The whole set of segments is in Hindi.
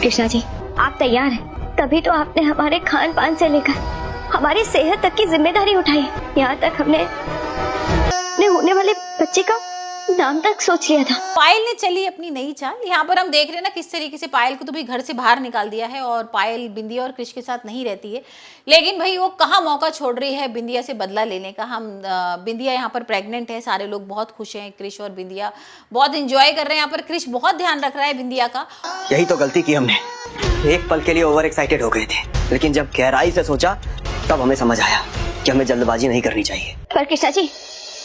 कृष्णा जी, आप तैयार हैं? तभी तो आपने हमारे खान पान से लेकर हमारी सेहत तक की जिम्मेदारी उठाई। यहाँ तक हमने अपने होने वाले बच्चे का नाम तक सोच लिया था। पायल ने चली अपनी नई चाल। यहाँ पर हम देख रहे हैं ना किस तरीके से पायल को तो भाई घर से बाहर निकाल दिया है और पायल बिंदिया और कृष के साथ नहीं रहती है, लेकिन भाई वो कहाँ मौका छोड़ रही है बिंदिया से बदला लेने का। हम बिंदिया यहाँ पर प्रेग्नेंट है, सारे लोग बहुत खुश हैं, कृष और बिंदिया बहुत इंजॉय कर रहे हैं। यहाँ पर कृष बहुत ध्यान रख रहा है बिंदिया का। यही तो गलती की हमने, एक पल के लिए ओवर एक्साइटेड हो गए थे, लेकिन जब गहराई से सोचा तब हमें समझ आया कि हमें जल्दबाजी नहीं करनी चाहिए। पर कृष्णा जी,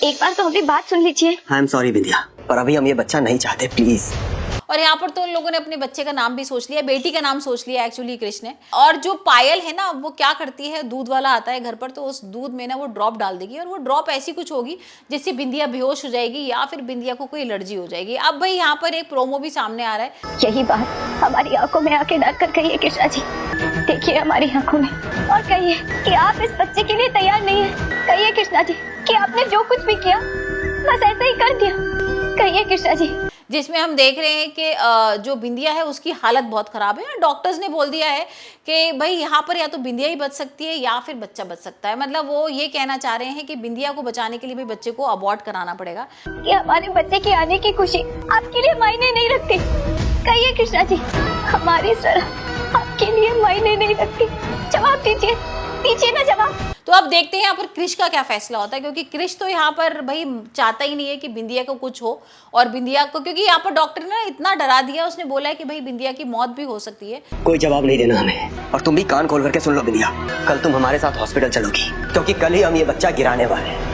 एक बार तो हमारी बात सुन लीजिए। आई एम सॉरी बिंदिया, पर अभी हम ये बच्चा नहीं चाहते, प्लीज। और यहाँ पर तो उन लोगों ने अपने बच्चे का नाम भी सोच लिया, बेटी का नाम सोच लिया एक्चुअली कृष ने। और जो पायल है ना, वो क्या करती है, दूध वाला आता है घर पर तो उस दूध में ना वो ड्रॉप डाल देगी और वो ड्रॉप ऐसी कुछ होगी जिससे बिंदिया बेहोश हो जाएगी या फिर बिंदिया को कोई एलर्जी हो जाएगी। अब भाई यहाँ पर एक प्रोमो भी सामने आ रहा है। यही बात हमारी आंखों में आके डाल कर कहिए कृष्णा जी, देखिए हमारी आंखों में और कहिए कि आप इस बच्चे के लिए तैयार नहीं है। कहिए कृष्णा जी कि आपने जो कुछ भी किया बस ऐसा ही कर दिया। कहिए कृष्णा जी। जिसमें हम देख रहे हैं कि जो बिंदिया है उसकी हालत बहुत खराब है। डॉक्टर्स ने बोल दिया है कि भाई यहाँ पर या तो बिंदिया ही बच सकती है या फिर बच्चा बच सकता है। मतलब वो ये कहना चाह रहे हैं कि बिंदिया को बचाने के लिए भी बच्चे को अबॉर्ट कराना पड़ेगा। कि हमारे बच्चे के आने की खुशी आपके लिए मायने नहीं रखती। कहिए कृष्णा जी, हमारी तरह आपके लिए मायने नहीं रखती। जवाब दीजिए, दीजिए ना जवाब। तो अब देखते हैं यहाँ पर कृष का क्या फैसला होता है, क्योंकि कृष तो यहाँ पर भाई चाहता ही नहीं है कि बिंदिया को कुछ हो। और बिंदिया को, क्योंकि यहाँ पर डॉक्टर ने इतना डरा दिया, उसने बोला है कि भाई बिंदिया की मौत भी हो सकती है। कोई जवाब नहीं देना हमें, और तुम भी कान खोल करके सुन लो बिंदिया, कल तुम हमारे साथ हॉस्पिटल चलोगी, क्योंकि कल ही हम ये बच्चा गिराने वाले हैं।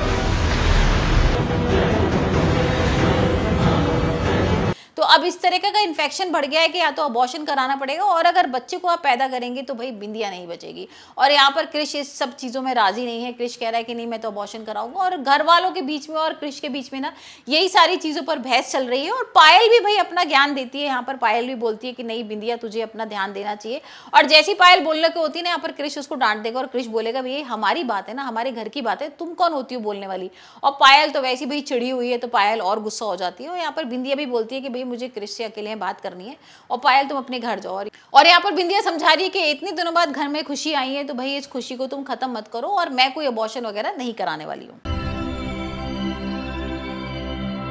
तो अब इस तरह का इन्फेक्शन बढ़ गया है कि या तो अबॉर्शन कराना पड़ेगा, और अगर बच्चे को आप पैदा करेंगे तो भाई बिंदिया नहीं बचेगी। और यहाँ पर कृष इस सब चीज़ों में राजी नहीं है। कृष कह रहा है कि नहीं, मैं तो अबॉर्शन कराऊंगा। और घर वालों के बीच में और कृष के बीच में ना यही सारी चीज़ों पर बहस चल रही है। और पायल भी भाई अपना ज्ञान देती है। यहाँ पर पायल भी बोलती है कि नहीं बिंदिया, तुझे अपना ध्यान देना चाहिए। और जैसी पायल बोलने की होती है ना, यहाँ पर कृष उसको डांट देगा और कृष बोलेगा भाई हमारी बात है ना, हमारे घर की बात है, तुम कौन होती हो बोलने वाली। और पायल तो वैसी भाई चिड़ी हुई है, तो पायल और गुस्सा हो जाती है। और यहाँ पर बिंदिया भी बोलती है कि भाई मुझे कृष से अकेले बात करनी है और पायल तुम अपने घर जाओ। और यहाँ पर बिंदिया समझा रही है कि इतने दिनों बाद घर में खुशी आई है, तो भाई इस खुशी को तुम खत्म मत करो और मैं कोई अबॉर्शन वगैरह नहीं कराने वाली हूँ।